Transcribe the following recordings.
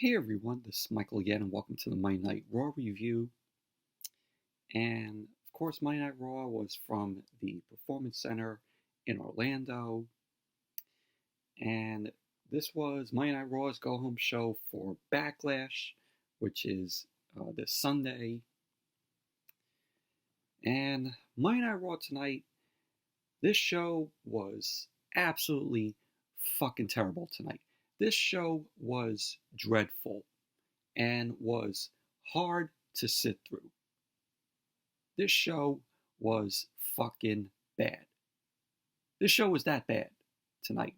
Hey everyone, this is Michael again, and welcome to the Monday Night Raw review. And of course, Monday Night Raw was from the Performance Center in Orlando. And this was Monday Night Raw's go home show for Backlash, which is this Sunday. And Monday Night Raw tonight, this show was absolutely fucking terrible tonight. This show was dreadful and was hard to sit through. This show was fucking bad. This show was that bad tonight.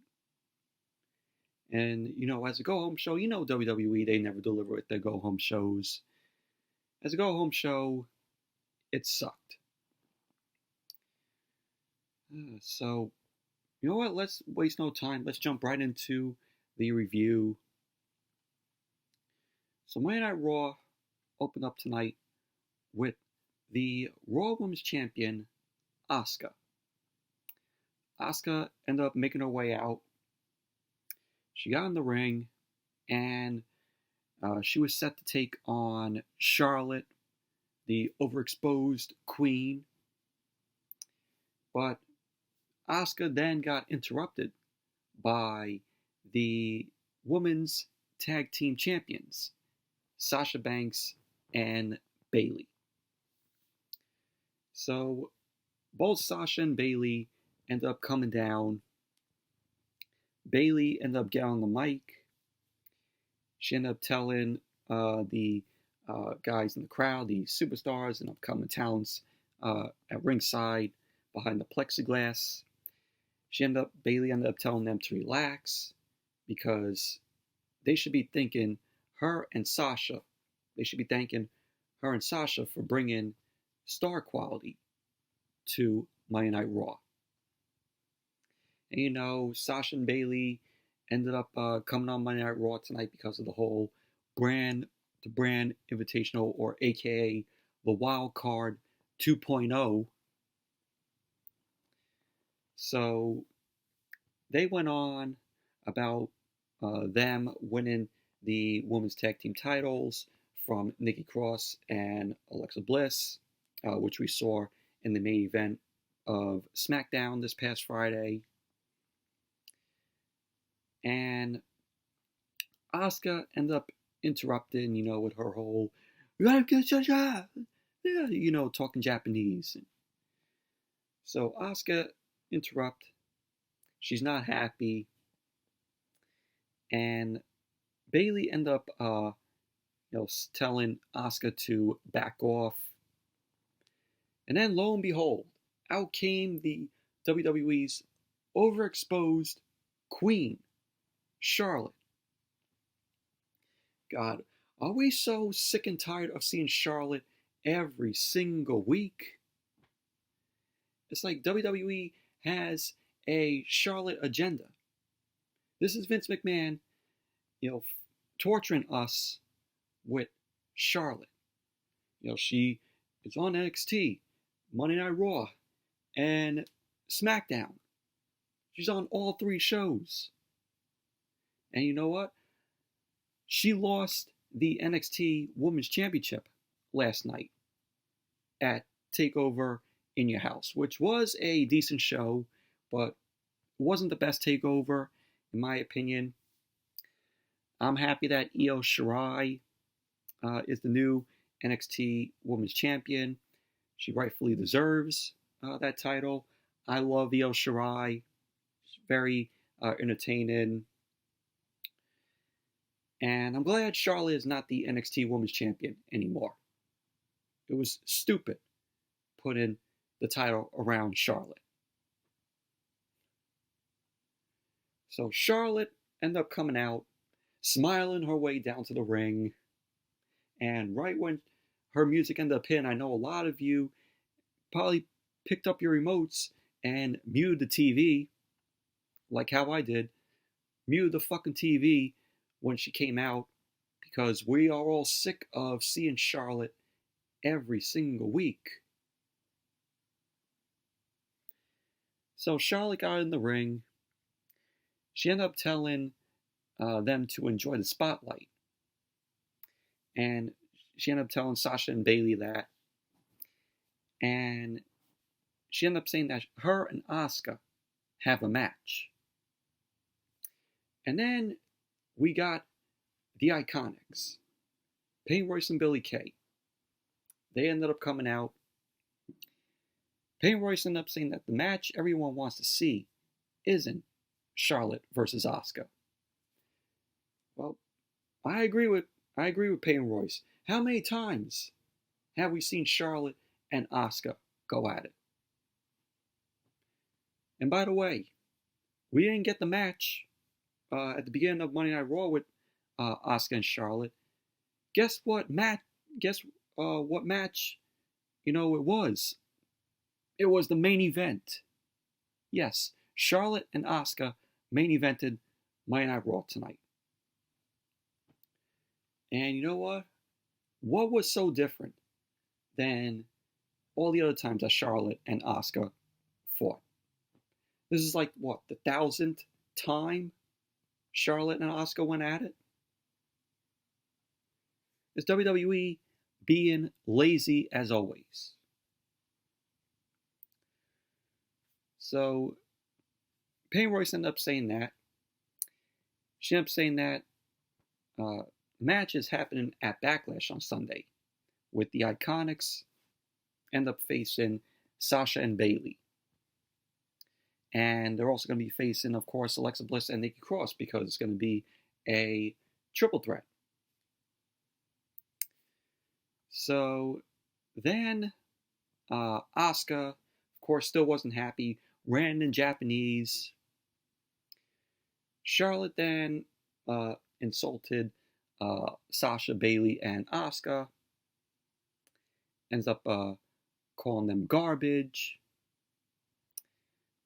And, as a go-home show, WWE, they never deliver with their go-home shows. As a go-home show, it sucked. So, you know what? Let's waste no time. Let's jump right into the review. So Monday Night Raw opened up tonight with the Raw Women's Champion, Asuka. Asuka ended up making her way out. She got in the ring, and she was set to take on Charlotte, the overexposed queen. But Asuka then got interrupted by the women's tag team champions, Sasha Banks and Bayley. So both Sasha and Bayley ended up coming down. Bayley ended up getting on the mic. She ended up telling the guys in the crowd, the superstars and upcoming talents at ringside behind the plexiglass. Bayley ended up telling them to relax because they should be thanking her and Sasha. They should be thanking her and Sasha for bringing star quality to Monday Night Raw. And Sasha and Bayley ended up coming on Monday Night Raw tonight because of the whole brand to brand invitational, or AKA the Wild Card 2.0. So they went on about them winning the women's tag team titles from Nikki Cross and Alexa Bliss, which we saw in the main event of SmackDown this past Friday. And Asuka ended up interrupting, with her whole, you gotta get your job, talking Japanese. So Asuka interrupt. She's not happy. And Bayley ended up, telling Asuka to back off. And then, lo and behold, out came the WWE's overexposed queen, Charlotte. God, are we so sick and tired of seeing Charlotte every single week? It's like WWE has a Charlotte agenda. This is Vince McMahon, torturing us with Charlotte. She is on NXT, Monday Night Raw, and SmackDown. She's on all three shows. And you know what? She lost the NXT Women's Championship last night at TakeOver in Your House, which was a decent show, but it wasn't the best TakeOver, in my opinion. I'm happy that Io Shirai is the new NXT Women's Champion. She rightfully deserves that title. I love Io Shirai. She's very entertaining. And I'm glad Charlotte is not the NXT Women's Champion anymore. It was stupid putting the title around Charlotte. So Charlotte ended up coming out, smiling her way down to the ring. And right when her music ended up hitting, I know a lot of you probably picked up your remotes and muted the TV, like how I did. Muted the fucking TV when she came out, because we are all sick of seeing Charlotte every single week. So Charlotte got in the ring. She ended up telling them to enjoy the spotlight. And she ended up telling Sasha and Bayley that. And she ended up saying that her and Asuka have a match. And then we got the IIconics, Peyton Royce and Billie Kay. They ended up coming out. Peyton Royce ended up saying that the match everyone wants to see isn't Charlotte versus Asuka. Well, I agree with Peyton Royce. How many times have we seen Charlotte and Asuka go at it? And by the way, we didn't get the match at the beginning of Monday Night Raw with Asuka and Charlotte. Guess what match? What match? It was. It was the main event. Yes, Charlotte and Asuka main evented Monday Night Raw tonight. And you know what? What was so different than all the other times that Charlotte and Asuka fought? This is like, what, the 1,000th time Charlotte and Asuka went at it? Is WWE being lazy as always? So, Peyton Royce ended up saying that. She ended up saying that match is happening at Backlash on Sunday, with the IIconics end up facing Sasha and Bayley. And they're also going to be facing, of course, Alexa Bliss and Nikki Cross, because it's going to be a triple threat. So then Asuka, of course, still wasn't happy, ran in Japanese. Charlotte then insulted Sasha, Bayley, and Asuka. Ends up calling them garbage.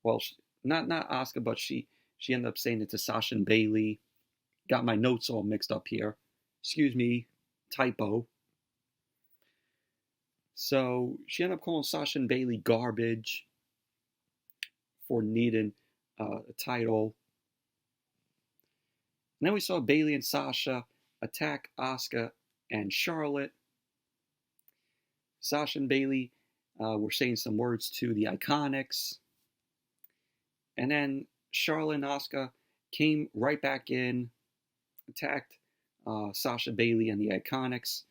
Well, not Asuka, but she ended up saying it to Sasha and Bayley. Got my notes all mixed up here. Excuse me, typo. So she ended up calling Sasha and Bayley garbage for needing a title. And then we saw Bayley and Sasha attack Asuka and Charlotte. Sasha and Bayley were saying some words to the IIconics. And then Charlotte and Asuka came right back in, attacked Sasha, Bayley, and the IIconics.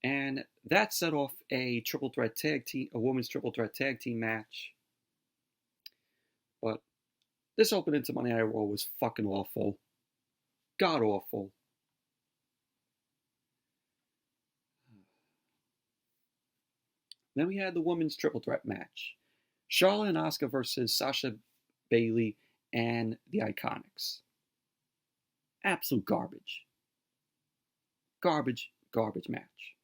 And that set off a women's triple threat tag team match. But this opening to Monday Night Raw was fucking awful. God awful. Then we had the women's triple threat match. Charlotte and Asuka versus Sasha, Bayley, and the IIconics. Absolute garbage. Garbage match.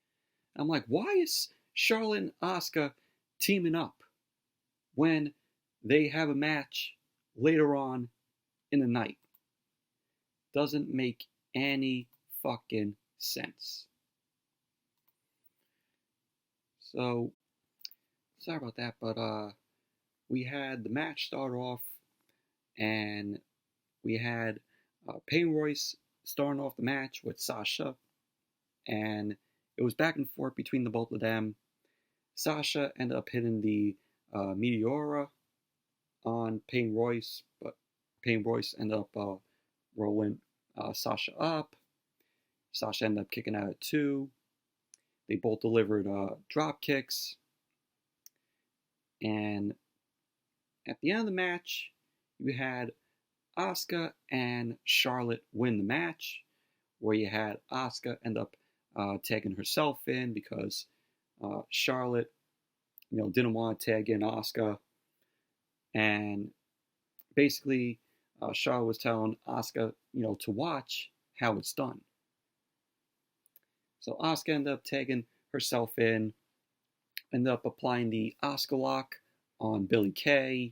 I'm like, why is Charlotte and Asuka teaming up when they have a match later on in the night? Doesn't make any fucking sense. So, sorry about that, but we had the match start off, and we had Peyton Royce starting off the match with Sasha, and it was back and forth between the both of them. Sasha ended up hitting the Meteora on Peyton Royce, but Peyton Royce ended up rolling Sasha up. Sasha ended up kicking out at 2. They both delivered drop kicks. And at the end of the match, you had Asuka and Charlotte win the match, where you had Asuka end up tagging herself in because Charlotte, didn't want to tag in Asuka, and basically Charlotte was telling Asuka, to watch how it's done. So Asuka ended up tagging herself in, ended up applying the Asuka lock on Billie Kay,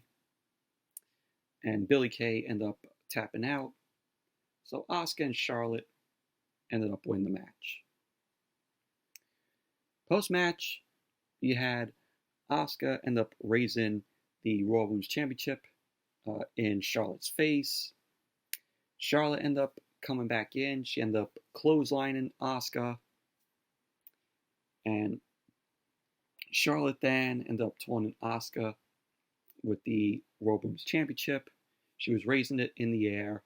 and Billie Kay ended up tapping out. So Asuka and Charlotte ended up winning the match. Post-match, you had Asuka end up raising the Raw Women's Championship in Charlotte's face. Charlotte ended up coming back in. She ended up clotheslining Asuka. And Charlotte then ended up taunting Asuka with the Royal Women's Championship. She was raising it in the air.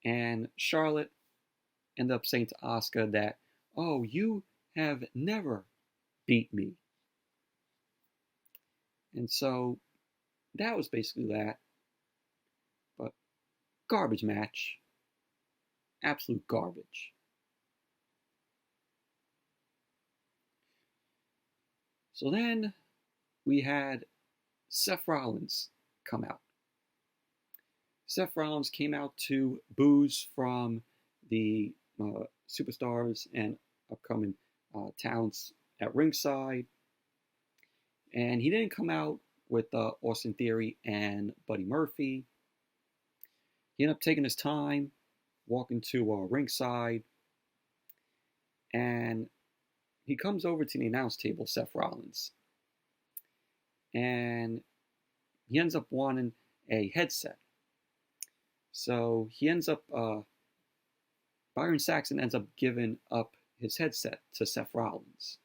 And Charlotte ended up saying to Asuka that, "Oh, you have never beat me." And so that was basically that. But garbage match. Absolute garbage. So then we had Seth Rollins come out. Seth Rollins came out to boos from the superstars and upcoming talents at ringside. And he didn't come out with Austin Theory and Buddy Murphy. He ended up taking his time, walking to ringside, and he comes over to the announce table, Seth Rollins, and he ends up wanting a headset. So he ends up, Byron Saxton ends up giving up his headset to Seth Rollins.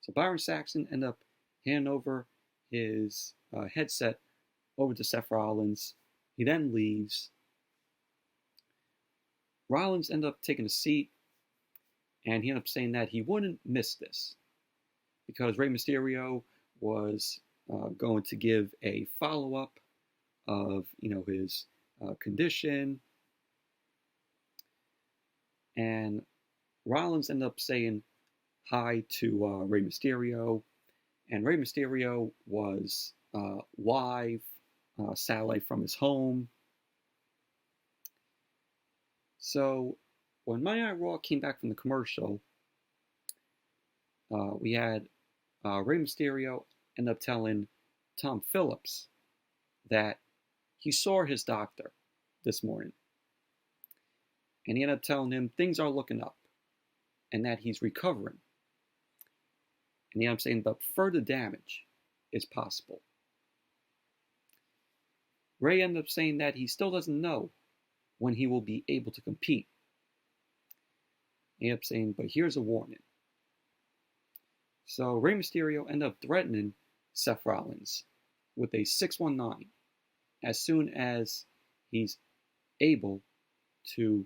So Byron Saxton ended up handing over his headset over to Seth Rollins. He then leaves. Rollins ended up taking a seat, and he ended up saying that he wouldn't miss this because Rey Mysterio was going to give a follow-up of, his condition. And Rollins ended up saying hi to Rey Mysterio, and Rey Mysterio was live, satellite from his home. So when Monday Night Raw came back from the commercial, we had Rey Mysterio end up telling Tom Phillips that he saw his doctor this morning. And he ended up telling him things are looking up and that he's recovering. And he ended up saying that further damage is possible. Ray ended up saying that he still doesn't know when he will be able to compete. He ended up saying, but here's a warning. So Rey Mysterio ended up threatening Seth Rollins with a 619 as soon as he's able to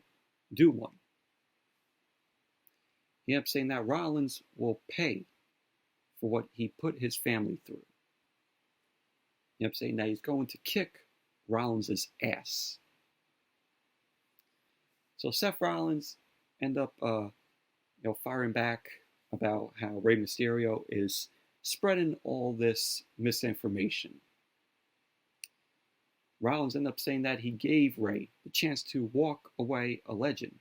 do one. He ended up saying that Rollins will pay for what he put his family through. He ended up saying that he's going to kick Rollins' ass. So Seth Rollins ended up firing back about how Rey Mysterio is spreading all this misinformation. Rollins ended up saying that he gave Rey the chance to walk away a legend.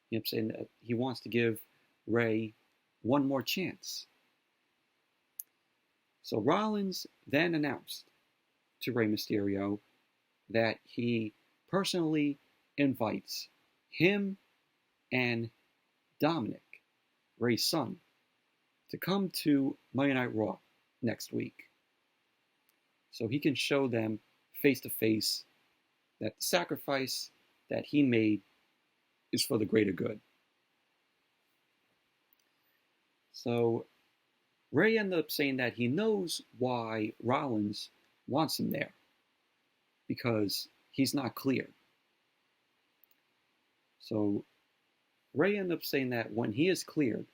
He ended up saying that he wants to give Rey one more chance. So Rollins then announced to Rey Mysterio that he personally invites him and Dominic, Rey's son, to come to Monday Night Raw next week so he can show them face to face that the sacrifice that he made is for the greater good. So Ray ended up saying that he knows why Rollins wants him there because he's not cleared. So Ray ended up saying that when he is cleared,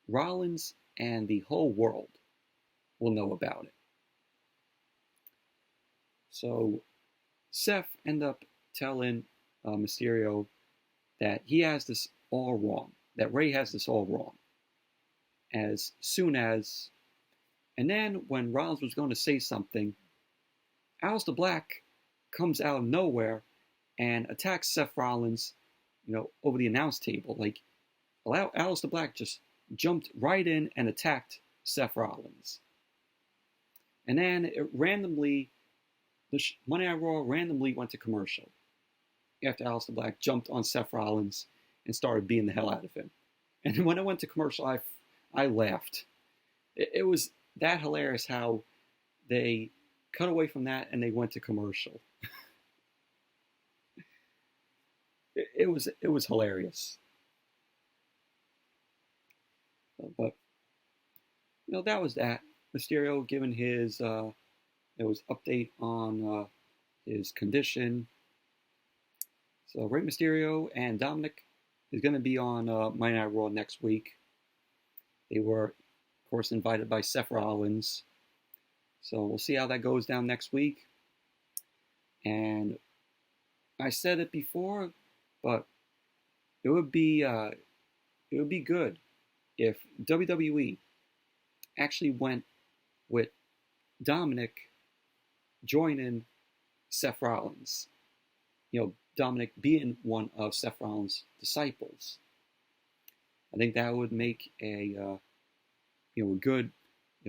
Rollins and the whole world will know about it. So Seth ended up telling Mysterio that he has this all wrong, that Ray has this all wrong. As soon as, and then when Rollins was going to say something, Aleister Black comes out of nowhere and attacks Seth Rollins, over the announce table. Like, Aleister Black just jumped right in and attacked Seth Rollins. And then it randomly, Monday Night Raw randomly went to commercial after Aleister Black jumped on Seth Rollins and started beating the hell out of him. And when I went to commercial, I laughed. It was that hilarious how they cut away from that and they went to commercial. It was hilarious. that was that. Mysterio giving his update on his condition. So Rey Mysterio and Dominic is going to be on Monday Night Raw next week. They were, of course, invited by Seth Rollins. So we'll see how that goes down next week. And I said it before, but it would be good if WWE actually went with Dominic joining Seth Rollins. Dominic being one of Seth Rollins' disciples. I think that would make a good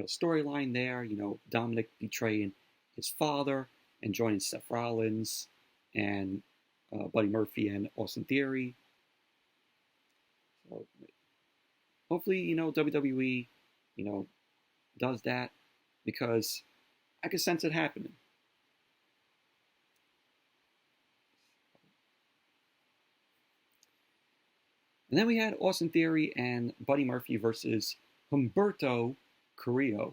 storyline there. Dominic betraying his father and joining Seth Rollins and Buddy Murphy and Austin Theory. So hopefully, WWE, does that, because I can sense it happening. And then we had Austin Theory and Buddy Murphy versus Humberto, Carrillo,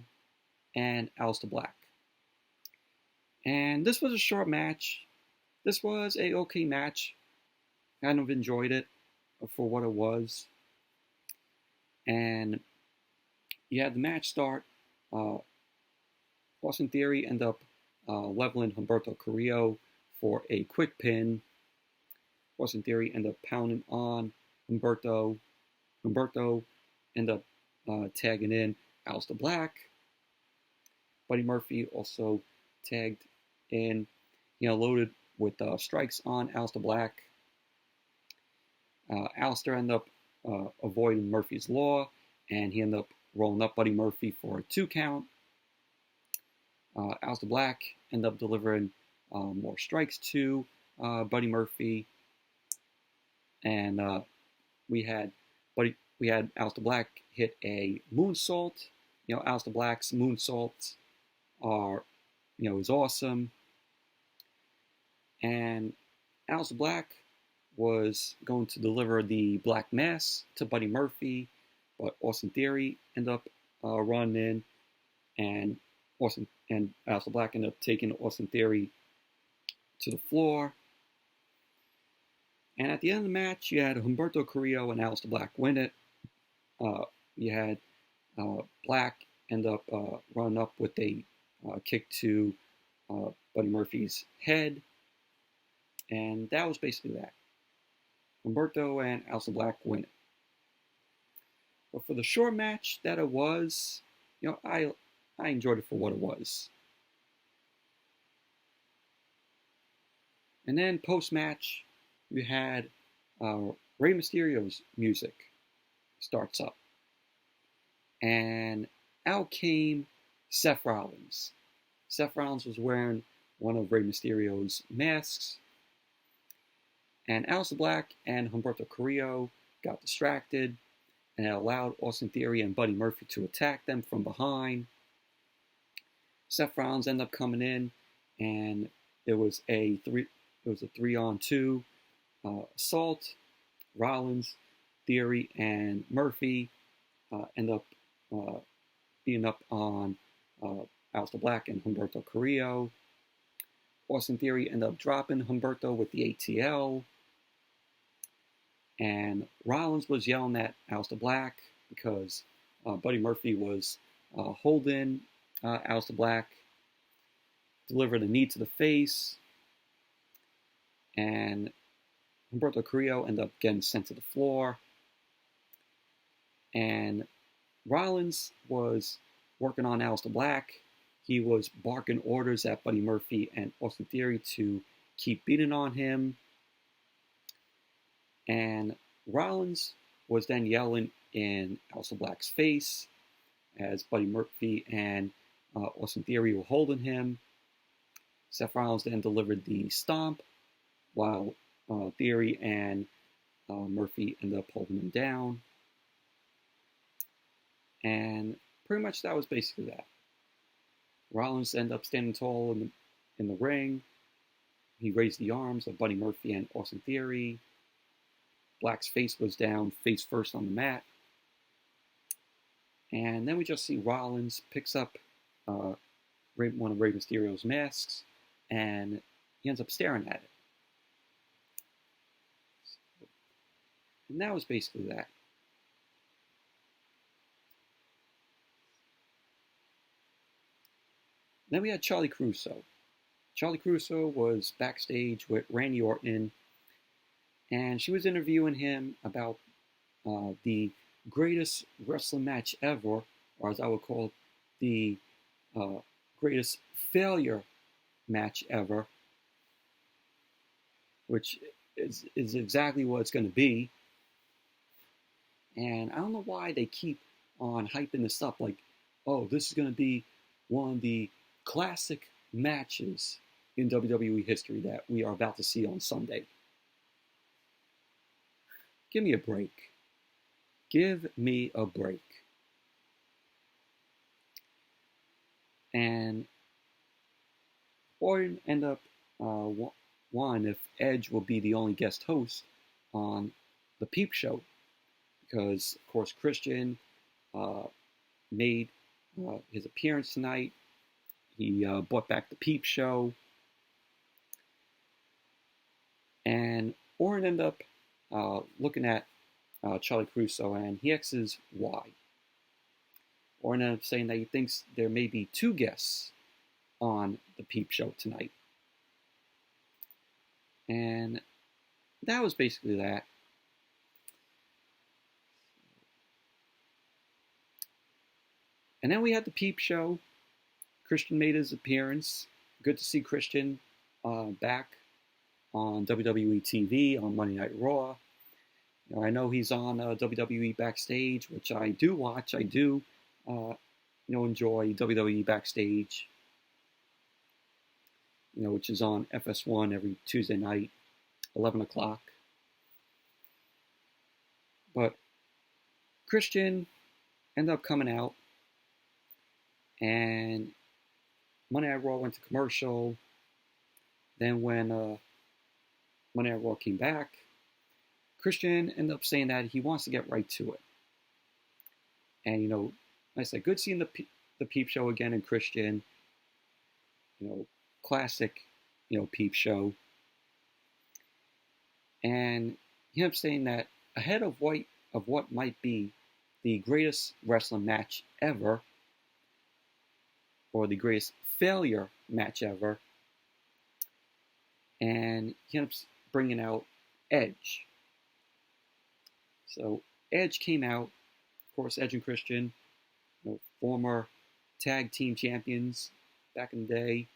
and Aleister Black. And this was a short match. This was a okay match. Kind of enjoyed it for what it was. And you had the match start. Austin Theory ended up leveling Humberto Carrillo for a quick pin. Austin Theory ended up pounding on Humberto. Humberto ended up tagging in Aleister Black. Buddy Murphy also tagged in, loaded with strikes on Aleister Black. Aleister ended up avoiding Murphy's Law, and he ended up rolling up Buddy Murphy for a 2 count. Aleister Black ended up delivering more strikes to Buddy Murphy, and we had Aleister Black hit a moonsault. Aleister Black's moonsaults are, is awesome. And Aleister Black was going to deliver the Black Mass to Buddy Murphy, but Austin Theory ended up running in, and Aleister Black ended up taking Austin Theory to the floor. And at the end of the match, you had Humberto Carrillo and Aleister Black win it. You had Black end up running up with a kick to Buddy Murphy's head. And that was basically that. Humberto and Aleister Black win it. But for the short match that it was, I enjoyed it for what it was. And then post-match, you had Rey Mysterio's music starts up. And out came Seth Rollins. Seth Rollins was wearing one of Rey Mysterio's masks. And Aleister Black and Humberto Carrillo got distracted, and it allowed Austin Theory and Buddy Murphy to attack them from behind. Seth Rollins ended up coming in, and it was a 3-on-2 assault. Rollins, Theory, and Murphy end up beating up on Aleister Black and Humberto Carrillo. Austin Theory ended up dropping Humberto with the ATL. And Rollins was yelling at Aleister Black because Buddy Murphy was holding Aleister Black, delivered a knee to the face, and Humberto Carrillo ended up getting sent to the floor. And Rollins was working on Aleister Black. He was barking orders at Buddy Murphy and Austin Theory to keep beating on him. And Rollins was then yelling in Aleister Black's face as Buddy Murphy and Austin Theory were holding him. Seth Rollins then delivered the stomp, while Theory and Murphy ended up holding him down. And pretty much that was basically that. Rollins ended up standing tall in the ring. He raised the arms of Buddy Murphy and Austin Theory. Black's face was down, face first on the mat. And then we just see Rollins picks up one of Rey Mysterio's masks, and he ends up staring at it. And that was basically that. Then we had Charlie Caruso. Charlie Caruso was backstage with Randy Orton, and she was interviewing him about the greatest wrestling match ever, or as I would call it, the greatest failure match ever, which is exactly what it's going to be. And I don't know why they keep on hyping this up like, oh, this is going to be one of the classic matches in WWE history that we are about to see on Sunday. Give me a break. Give me a break. And Orton ended up wondering if Edge will be the only guest host on the Peep Show. Because, of course, Christian made his appearance tonight. He brought back the Peep Show. And Orton ended up looking at Charlie Caruso, and he asks why. Orton ended up saying that he thinks there may be 2 guests on the Peep Show tonight. And that was basically that. And then we had the Peep Show. Christian made his appearance. Good to see Christian back on WWE TV on Monday Night Raw. You know, I know he's on WWE Backstage, which I do watch. I do, enjoy WWE Backstage. Which is on FS1 every Tuesday night, 11 o'clock. But Christian ended up coming out, and Monday Night Raw went to commercial. Then when Monday Night Raw came back, Christian ended up saying that he wants to get right to it. And, like I said, good seeing the Peep Show again in Christian. Classic, Peep Show. And he ended up saying that ahead of what might be the greatest wrestling match ever, or the greatest failure match ever, and he ended up bringing out Edge. So Edge came out, of course, Edge and Christian, former tag team champions back in the day.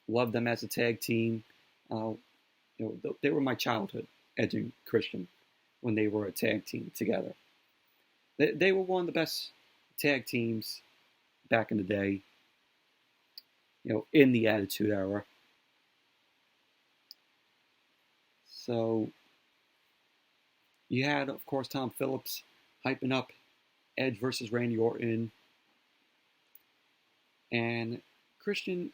Loved them as a tag team. They were my childhood, Edge and Christian, when they were a tag team together. They were one of the best tag teams back in the day, in the Attitude Era. So you had, of course, Tom Phillips hyping up Edge versus Randy Orton. And Christian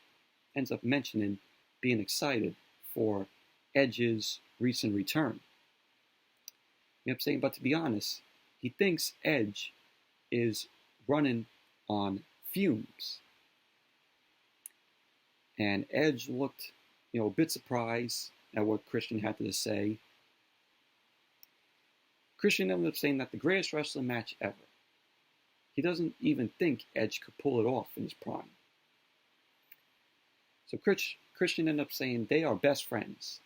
ends up mentioning being excited for Edge's recent return. You know what I'm saying? But to be honest, he thinks Edge is running on fumes. And Edge looked, a bit surprised at what Christian had to say. Christian ended up saying that the greatest wrestling match ever. He doesn't even think Edge could pull it off in his prime. So Christian ended up saying they are best friends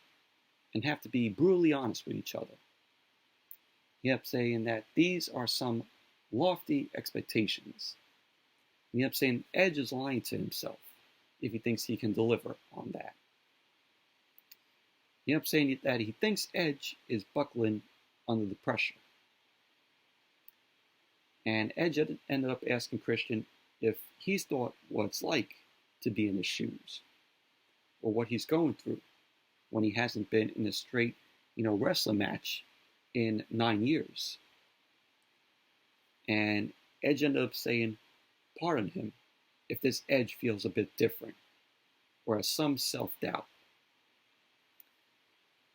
and have to be brutally honest with each other. He ended up saying that these are some lofty expectations. He ended up saying Edge is lying to himself if he thinks he can deliver on that. He ended up saying that he thinks Edge is buckling under the pressure. And Edge ended up asking Christian if he's thought what it's like to be in his shoes, or what he's going through when he hasn't been in a straight, wrestling match in 9 years. And Edge ended up saying, pardon him if this Edge feels a bit different, or has some self-doubt.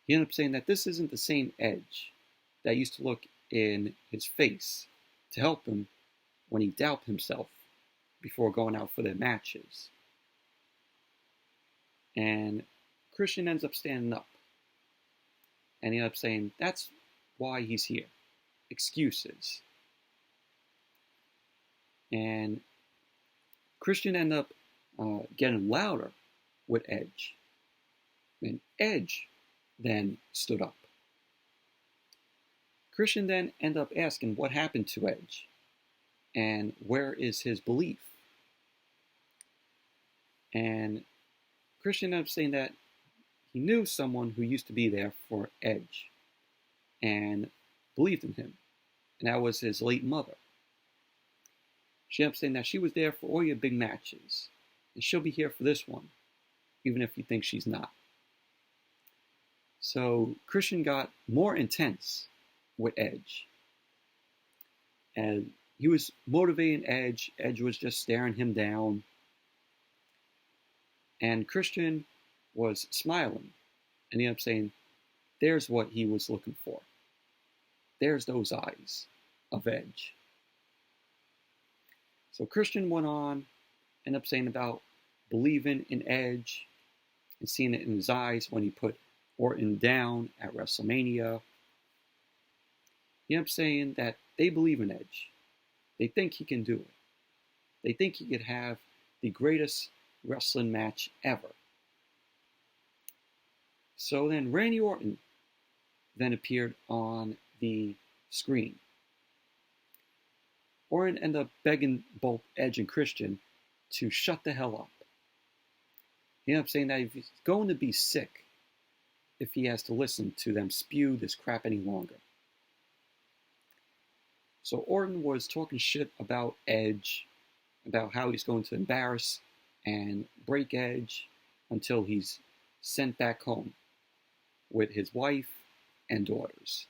He ended up saying that this isn't the same Edge that used to look in his face to help him when he doubted himself before going out for their matches. And Christian ends up standing up. And he ends up saying that's why he's here. Excuses. And Christian ended up getting louder with Edge. And Edge then stood up. Christian then ended up asking what happened to Edge and where is his belief. And Christian ended up saying that he knew someone who used to be there for Edge and believed in him, and that was his late mother. She ended up saying that she was there for all your big matches, and she'll be here for this one, even if you think she's not. So Christian got more intense with Edge, and he was motivating Edge. Edge was just staring him down, and Christian was smiling, and he ended up saying, there's what he was looking for. There's those eyes of Edge. So Christian went on, ended up saying about believing in Edge and seeing it in his eyes when he put Orton down at WrestleMania. He ended up saying that they believe in Edge. They think he can do it. They think he could have the greatest wrestling match ever. So then Randy Orton then appeared on the screen. Orton ended up begging both Edge and Christian to shut the hell up. He ended up saying that he's going to be sick if he has to listen to them spew this crap any longer. So Orton was talking shit about Edge, about how he's going to embarrass and break Edge until he's sent back home with his wife and daughters.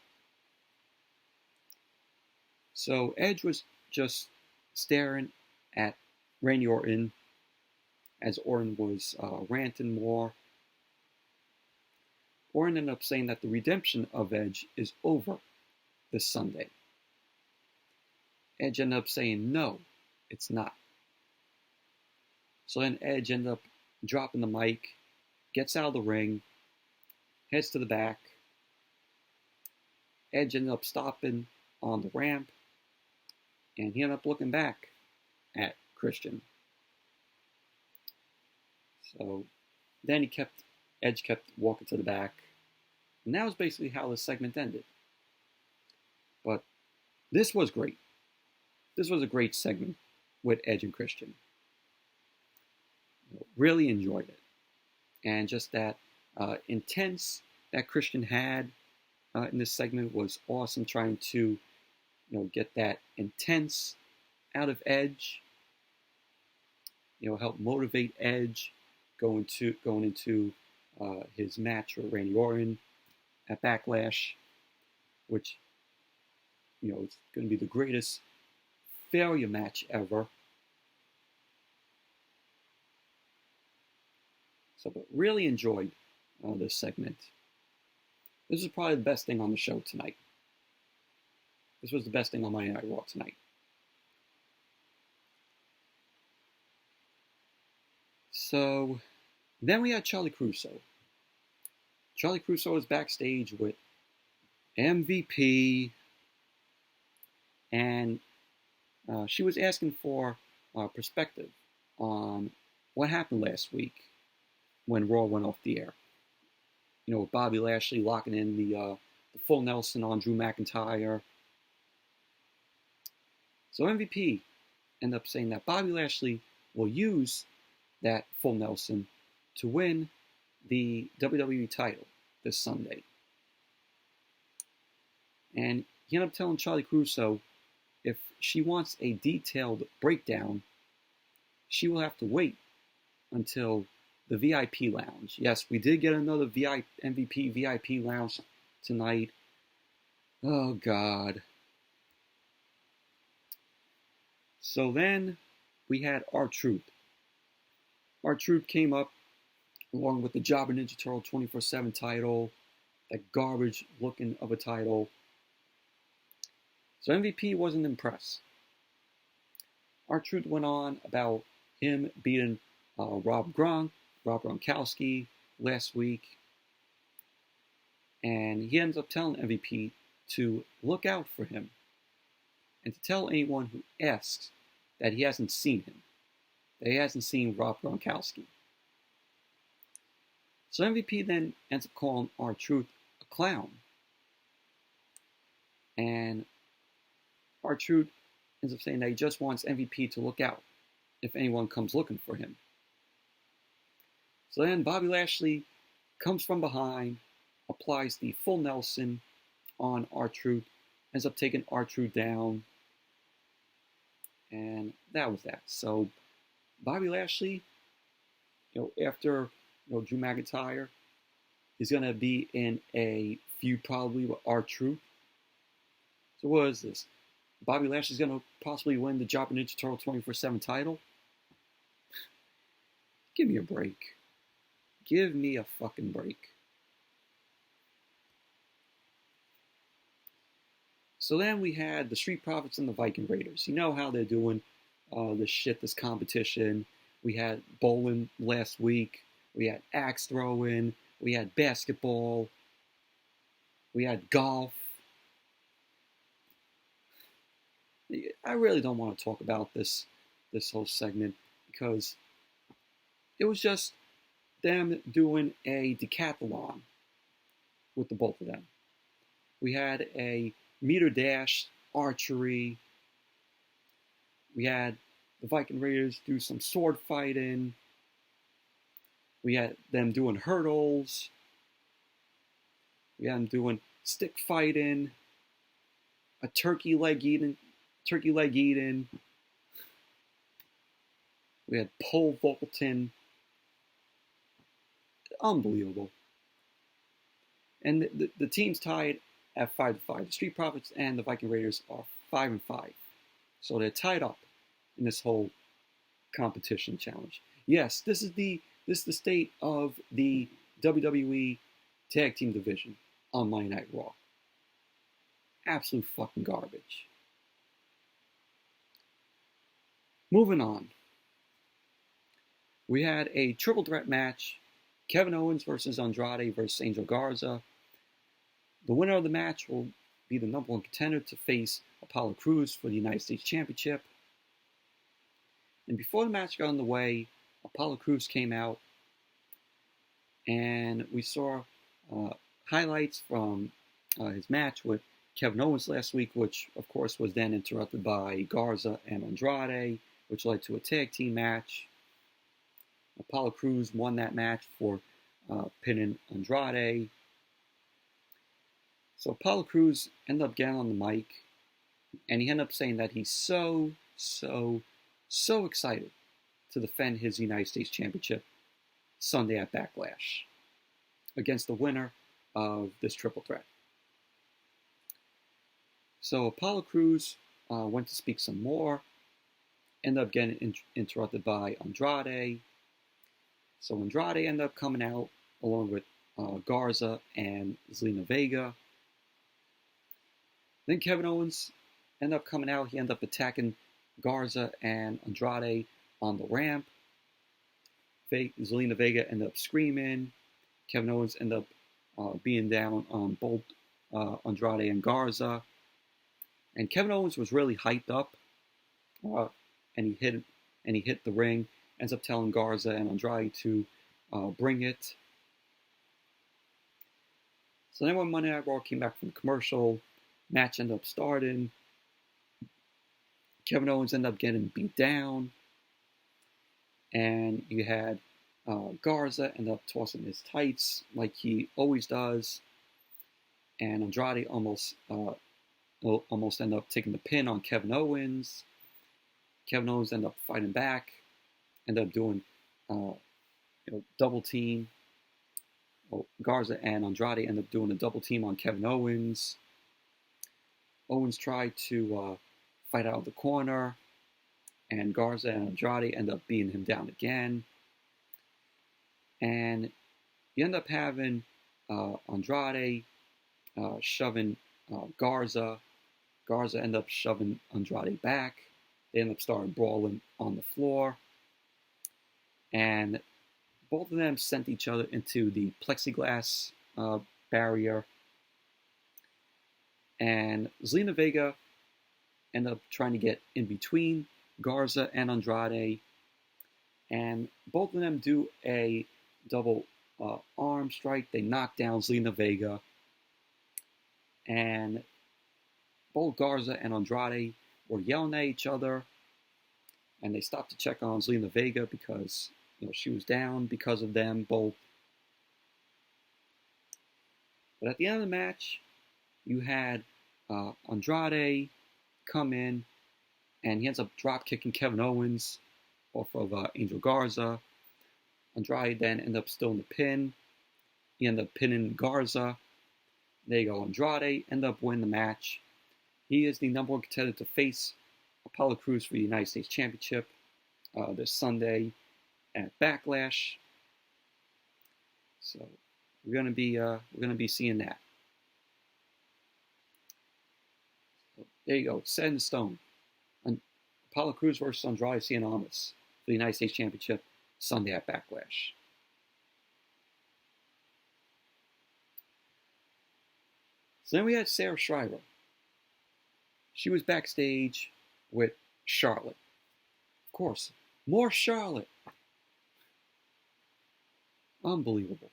So Edge was just staring at Randy Orton as Orton was ranting more. Orton ended up saying that the redemption of Edge is over this Sunday. Edge ended up saying, no, it's not. So then Edge ended up dropping the mic, gets out of the ring, heads to the back. Edge ended up stopping on the ramp, and he ended up looking back at Christian. So then Edge kept walking to the back, and that was basically how the segment ended. But this was great. This was a great segment with Edge and Christian. Really enjoyed it. And just that intense that Christian had in this segment was awesome, trying to get that intense out of Edge. Help motivate Edge going into his match with Randy Orton at Backlash, which it's going to be the greatest failure match ever. So, but really enjoyed this segment. This is probably the best thing on the show tonight. This was the best thing on Monday Night Raw tonight. So, then we had Charlie Caruso. Charlie Caruso was backstage with MVP, and she was asking for perspective on what happened last week when Raw went off the air. With Bobby Lashley locking in the full Nelson on Drew McIntyre. So MVP ended up saying that Bobby Lashley will use that full Nelson to win the WWE title this Sunday. And he ended up telling Charlie Caruso if she wants a detailed breakdown, she will have to wait until the VIP lounge. Yes, we did get another MVP VIP lounge tonight. Oh, God. So then we had R-Truth. R-Truth came up along with the Jobber Ninja Turtle 24/7 title, that garbage looking of a title. So MVP wasn't impressed. R-Truth went on about him beating Rob Gronkowski last week. And he ends up telling MVP to look out for him and to tell anyone who asks that he hasn't seen him, that he hasn't seen Rob Gronkowski. So MVP then ends up calling R-Truth a clown. And R-Truth ends up saying that he just wants MVP to look out if anyone comes looking for him. So then Bobby Lashley comes from behind, applies the full Nelson on R-Truth, ends up taking R-Truth down, and that was that. So Bobby Lashley, after Drew McIntyre, is going to be in a feud probably with R-Truth. So what is this? Bobby Lashley's going to possibly win the Jobber Ninja Turtle 24/7 title? Give me a break. Give me a fucking break. So then we had the Street Profits and the Viking Raiders. You know how they're doing this competition. We had bowling last week. We had axe throwing. We had basketball. We had golf. I really don't want to talk about this whole segment because it was just them doing a decathlon with the both of them. We had a meter dash, archery. We had the Viking Raiders do some sword fighting. We had them doing hurdles. We had them doing stick fighting, a turkey leg eating. We had pole vaulting. Unbelievable. And the team's tied at 5-5. The Street Profits and the Viking Raiders are 5-5. So they're tied up in this whole competition challenge. Yes, this is the state of the WWE Tag Team Division on Monday Night Raw. Absolute fucking garbage. Moving on. We had a triple threat match. Kevin Owens versus Andrade versus Angel Garza. The winner of the match will be the number one contender to face Apollo Crews for the United States Championship. And before the match got underway, Apollo Crews came out and we saw highlights from his match with Kevin Owens last week, which of course was then interrupted by Garza and Andrade, which led to a tag team match. Apollo Crews won that match for pinning Andrade. So Apollo Crews ended up getting on the mic, and he ended up saying that he's so excited to defend his United States Championship Sunday at Backlash against the winner of this triple threat. So Apollo Crews went to speak some more, ended up getting interrupted by Andrade. So Andrade ended up coming out along with Garza and Zelina Vega. Then Kevin Owens ended up coming out. He ended up attacking Garza and Andrade on the ramp. Zelina Vega ended up screaming. Kevin Owens ended up being down on both Andrade and Garza. And Kevin Owens was really hyped up, and he hit the ring. Ends up telling Garza and Andrade to bring it. So then when Monday Night Raw came back from the commercial, match ended up starting. Kevin Owens ended up getting beat down. And you had Garza end up tossing his tights like he always does. And Andrade almost ended up taking the pin on Kevin Owens. Kevin Owens ended up fighting back. Ended up doing double team. Garza and Andrade ended up doing a double team on Kevin Owens. Owens tried to fight out of the corner, and Garza and Andrade end up beating him down again. And you end up having Andrade shoving Garza Garza ended up shoving Andrade back. They ended up starting brawling on the floor. And both of them sent each other into the plexiglass barrier. And Zelina Vega ended up trying to get in between Garza and Andrade. And both of them do a double arm strike. They knock down Zelina Vega. And both Garza and Andrade were yelling at each other. And they stopped to check on Zelina Vega because she was down because of them both. But at the end of the match, you had Andrade come in, and he ends up drop kicking Kevin Owens off of Angel Garza. Andrade then ended up still in the pin. He ended up pinning Garza. There you go. Andrade ended up winning the match. He is the number one contender to face Apollo Crews for the United States Championship this Sunday at Backlash. So we're gonna be seeing that. So there you go. It's set in stone. Apollo Crews versus Andrade Cien Almas for the United States Championship Sunday at Backlash. So then we had Sarah Schreiber. She was backstage with Charlotte. Of course, more Charlotte. Unbelievable.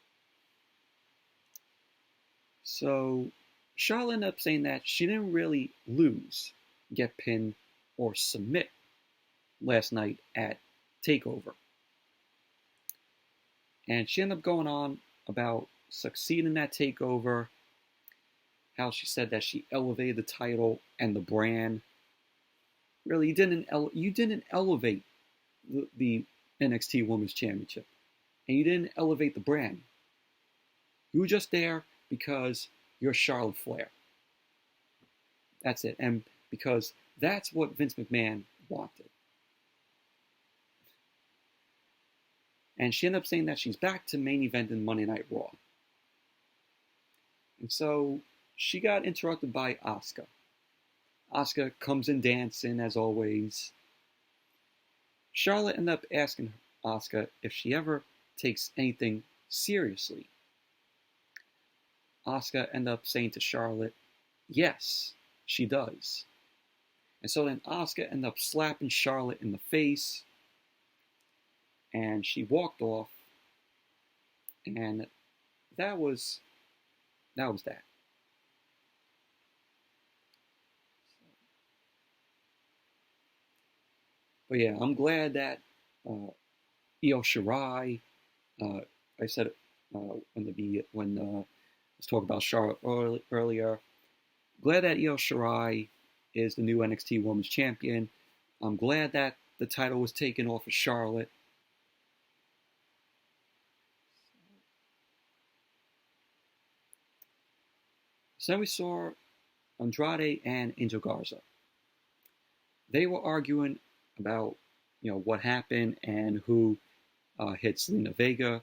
So Charlotte ended up saying that she didn't really lose, get pinned, or submit last night at TakeOver. And she ended up going on about succeeding at TakeOver, how she said that she elevated the title and the brand. Really, you didn't elevate the NXT Women's Championship. And you didn't elevate the brand. You were just there because you're Charlotte Flair. That's it. And because that's what Vince McMahon wanted. And she ended up saying that she's back to main event in Monday Night Raw. And so she got interrupted by Asuka. Asuka comes in dancing as always. Charlotte ended up asking Asuka if she ever takes anything seriously. Asuka ended up saying to Charlotte, yes, she does. And so then Asuka ended up slapping Charlotte in the face, and she walked off, and that was that. But yeah, I'm glad that Io Shirai, I said it when I was talking about Charlotte earlier. Glad that Io Shirai is the new NXT Women's Champion. I'm glad that the title was taken off of Charlotte. So then we saw Andrade and Angel Garza. They were arguing about what happened and who hit Zelina Vega,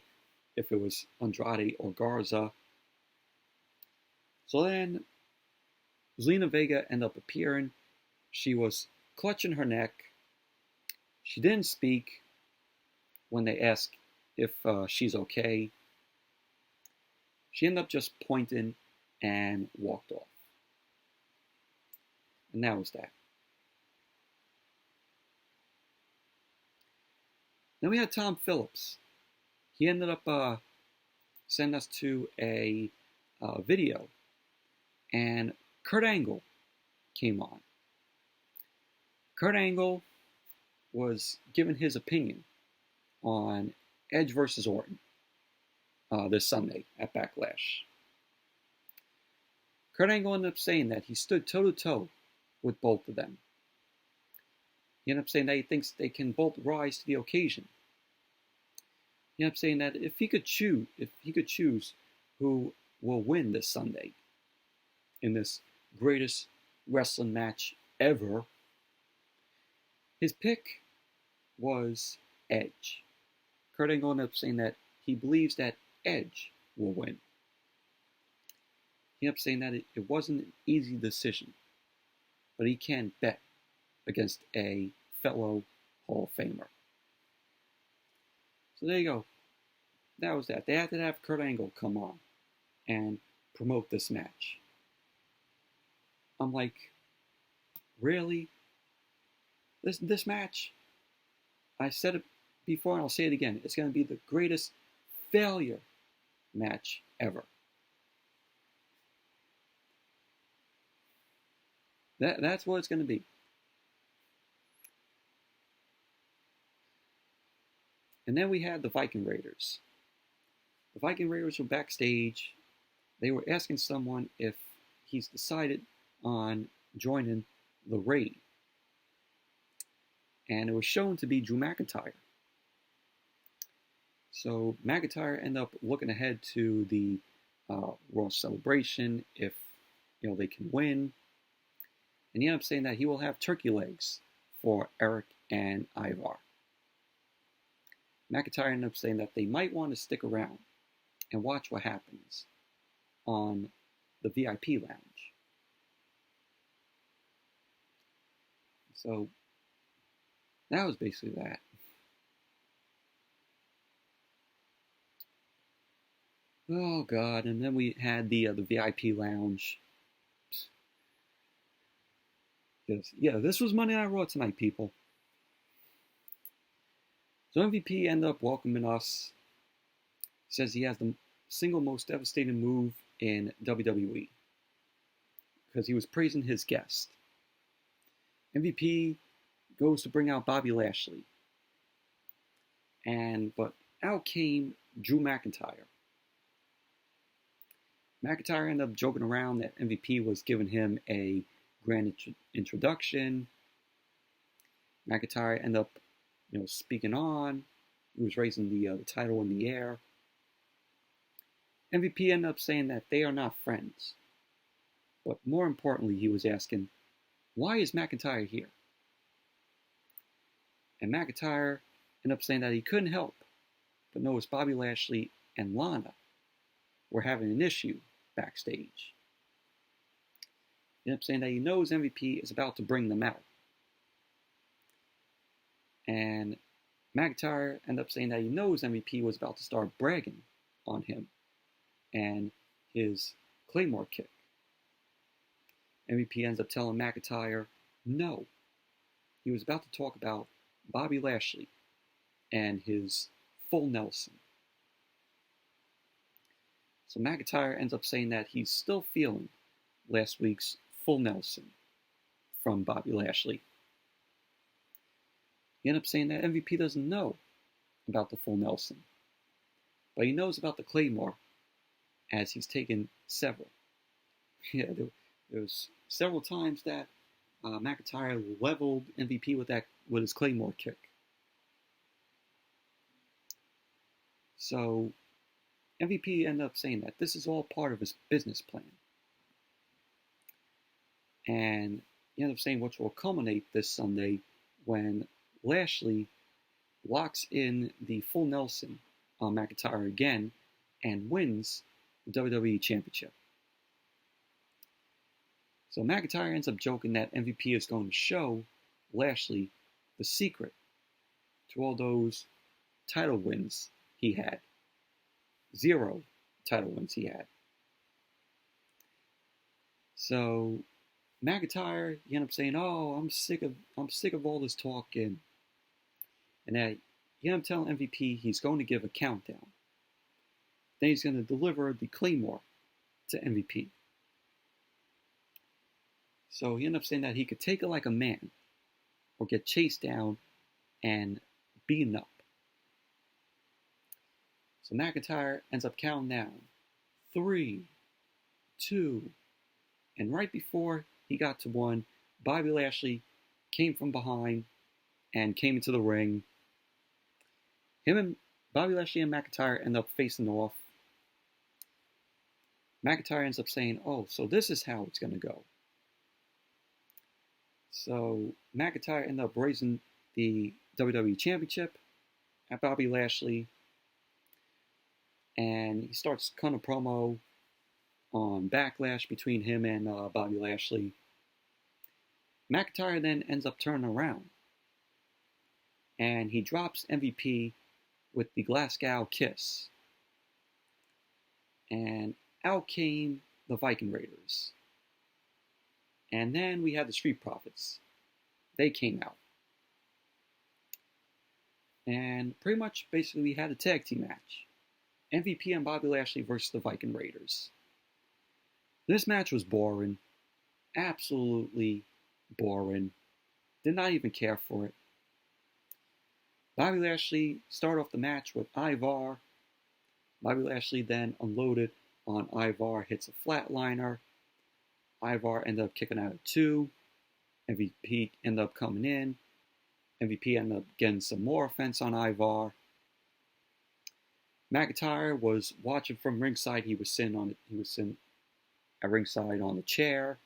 if it was Andrade or Garza. So then Zelina Vega ended up appearing. She was clutching her neck. She didn't speak when they asked if she's okay. She ended up just pointing and walked off. And that was that. Then we had Tom Phillips. He ended up sending us to a video, and Kurt Angle came on. Kurt Angle was giving his opinion on Edge versus Orton this Sunday at Backlash. Kurt Angle ended up saying that he stood toe-to-toe with both of them. He ended up saying that he thinks they can both rise to the occasion. He ended up saying that if he could choose who will win this Sunday in this greatest wrestling match ever, his pick was Edge. Kurt Angle ended up saying that he believes that Edge will win. He ended up saying that it wasn't an easy decision. but he can't bet against a fellow Hall of Famer. So there you go. That was that. They had to have Kurt Angle come on and promote this match. I'm like, really? This match, I said it before and I'll say it again, it's going to be the greatest failure match ever. That's what it's going to be. And then we had the Viking Raiders. The Viking Raiders were backstage. They were asking someone if he's decided on joining the Raid. And it was shown to be Drew McIntyre. So McIntyre ended up looking ahead to the Raw celebration if they can win. And he ended up saying that he will have turkey legs for Eric and Ivar. McIntyre ended up saying that they might want to stick around and watch what happens on the VIP lounge. So that was basically that. Oh God! And then we had the VIP lounge. Yeah, this was Monday Night Raw tonight, people. So MVP ended up welcoming us. Says he has the single most devastating move in WWE because he was praising his guest. MVP goes to bring out Bobby Lashley. But out came Drew McIntyre. McIntyre ended up joking around that MVP was giving him a grand introduction. McIntyre ended up, speaking on. He was raising the title in the air. MVP ended up saying that they are not friends. But more importantly, he was asking, why is McIntyre here? And McIntyre ended up saying that he couldn't help but notice Bobby Lashley and Lana were having an issue backstage. He ended up saying that he knows MVP is about to bring them out. And McIntyre ended up saying that he knows MVP was about to start bragging on him and his Claymore kick. MVP ends up telling McIntyre no. He was about to talk about Bobby Lashley and his full Nelson. So McIntyre ends up saying that he's still feeling last week's full Nelson from Bobby Lashley. He ended up saying that MVP doesn't know about the full Nelson, but he knows about the Claymore as he's taken several. Yeah, there was several times that McIntyre leveled MVP with his Claymore kick. So MVP ended up saying that this is all part of his business plan. And he ended up saying which will culminate this Sunday when Lashley locks in the full Nelson on McIntyre again and wins the WWE Championship. So McIntyre ends up joking that MVP is going to show Lashley the secret to all those title wins he had. 0 title wins he had. So McIntyre, he ended up saying, "Oh, I'm sick of all this talking," and that he ended up telling MVP he's going to give a countdown. Then he's going to deliver the Claymore to MVP. So he ended up saying that he could take it like a man, or get chased down and beaten up. So McIntyre ends up counting down 3, 2, and right before he got to 1, Bobby Lashley came from behind and came into the ring. Bobby Lashley and McIntyre end up facing off. McIntyre ends up saying, "Oh, so this is how it's going to go." So McIntyre ended up raising the WWE Championship at Bobby Lashley. And he starts kind of promo on Backlash between him and Bobby Lashley. McIntyre then ends up turning around, and he drops MVP with the Glasgow kiss. And out came the Viking Raiders. And then we had the Street Profits. They came out. And pretty much, basically, we had a tag team match. MVP and Bobby Lashley versus the Viking Raiders. This match was boring. Absolutely boring. Did not even care for it. Bobby Lashley started off the match with Ivar. Bobby Lashley then unloaded on Ivar, hits a flatliner. Ivar ended up kicking out of 2. MVP ended up coming in. MVP ended up getting some more offense on Ivar. McIntyre was watching from ringside. He was sitting at ringside on the chair.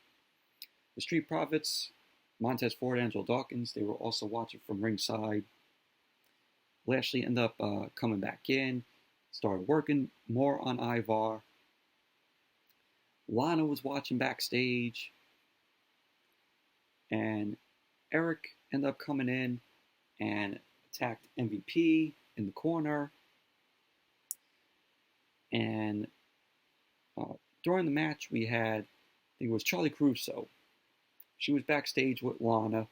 The Street Profits, Montez Ford, Angelo Dawkins, they were also watching from ringside. Lashley ended up coming back in, started working more on Ivar. Lana was watching backstage, and Eric ended up coming in and attacked MVP in the corner. And during the match, we had, I think it was Charlie Caruso. She was backstage with Lana.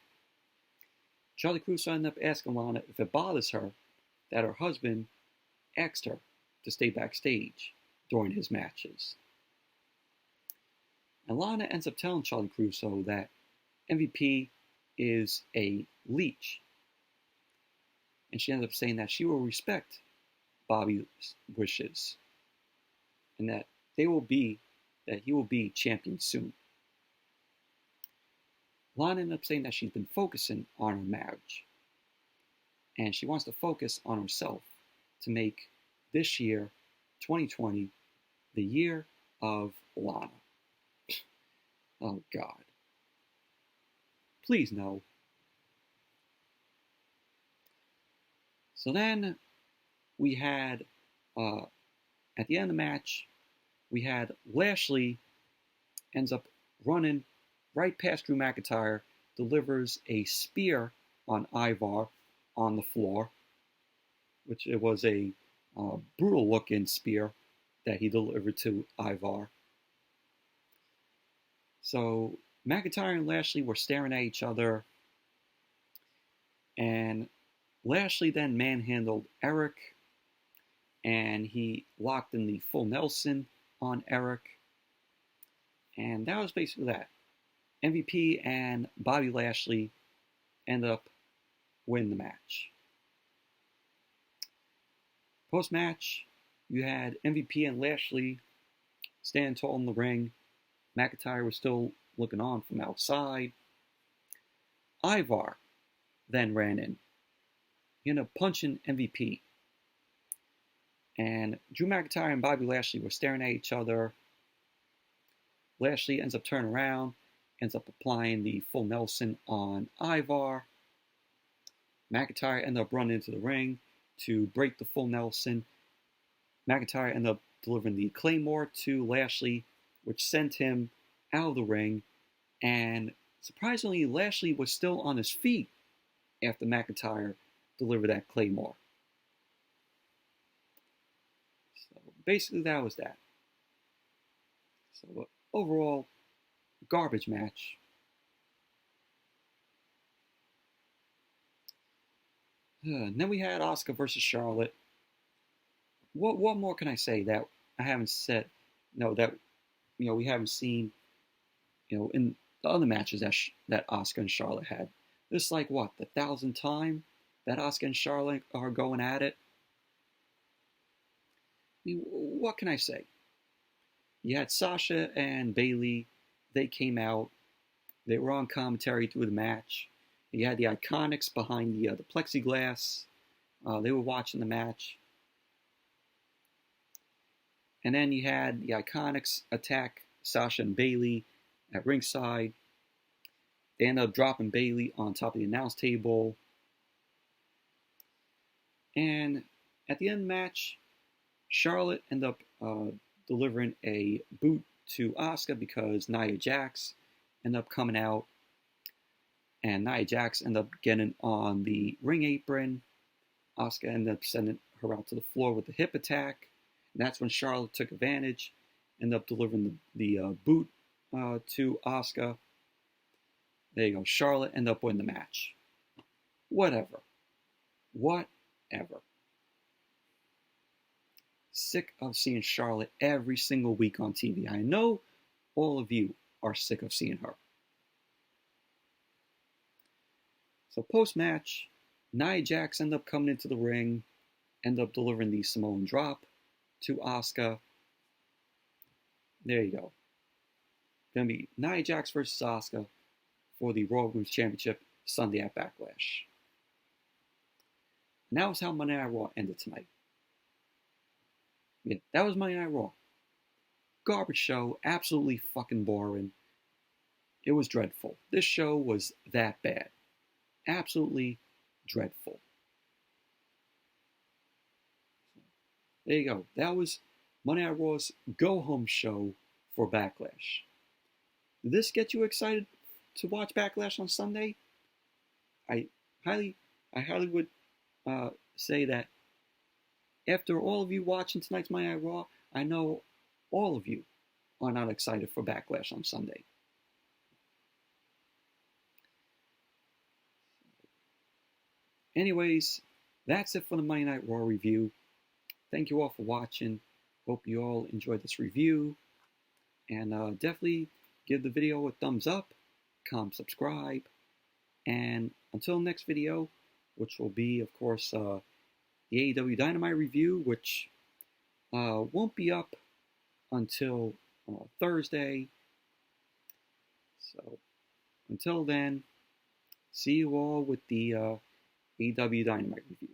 Charlie Caruso ended up asking Lana if it bothers her that her husband asked her to stay backstage during his matches. And Lana ends up telling Charlie Caruso that MVP is a leech. And she ends up saying that she will respect Bobby's wishes. And that he will be champion soon. Lana ended up saying that she's been focusing on her marriage. And she wants to focus on herself to make this year, 2020, the year of Lana. Oh, God. Please, no. So then we had, at the end of the match, we had Lashley ends up running right past Drew McIntyre, delivers a spear on Ivar on the floor, which it was a brutal-looking spear that he delivered to Ivar. So McIntyre and Lashley were staring at each other, and Lashley then manhandled Eric, and he locked in the full Nelson on Eric, and that was basically that. MVP and Bobby Lashley ended up winning the match. Post-match, you had MVP and Lashley standing tall in the ring. McIntyre was still looking on from outside. Ivar then ran in. He ended up punching MVP. And Drew McIntyre and Bobby Lashley were staring at each other. Lashley ends up turning around, ends up applying the full Nelson on Ivar. McIntyre ended up running into the ring to break the full Nelson. McIntyre ended up delivering the Claymore to Lashley, which sent him out of the ring. And surprisingly, Lashley was still on his feet after McIntyre delivered that Claymore. So basically, that was that. So overall, garbage match. And then we had Asuka versus Charlotte. What more can I say that I haven't said? No, that we haven't seen. In the other matches that Asuka and Charlotte had. This is like what, the 1,000th time that Asuka and Charlotte are going at it. I mean, what can I say? You had Sasha and Bayley. They came out. They were on commentary through the match. You had the IIconics behind the plexiglass. They were watching the match. And then you had the IIconics attack Sasha and Bayley at ringside. They ended up dropping Bayley on top of the announce table. And at the end of the match, Charlotte ended up delivering a boot to Asuka because Nia Jax ended up coming out. and Nia Jax ended up getting on the ring apron. Asuka ended up sending her out to the floor with the hip attack. And that's when Charlotte took advantage, ended up delivering the boot to Asuka. There you go. Charlotte ended up winning the match. Whatever. Sick of seeing Charlotte every single week on TV. I know all of you are sick of seeing her. So post-match, Nia Jax ended up coming into the ring, ended up delivering the Samoan drop to Asuka. There you go. Gonna be Nia Jax versus Asuka for the Raw Women's Championship Sunday at Backlash. And that was how Monday Night Raw ended tonight. Yeah, that was Monday Night Raw. Garbage show, absolutely fucking boring. It was dreadful. This show was that bad. Absolutely dreadful. There you go. That was Monday Night Raw's go-home show for Backlash. Did this get you excited to watch Backlash on Sunday? I highly would say that after all of you watching tonight's Monday Night Raw, I know all of you are not excited for Backlash on Sunday. Anyways, that's it for the Monday Night Raw review. Thank you all for watching. Hope you all enjoyed this review. And definitely give the video a thumbs up, comment, subscribe. And until next video, which will be, of course, the AEW Dynamite review, which won't be up until Thursday. So until then, see you all with the AEW Dynamite review.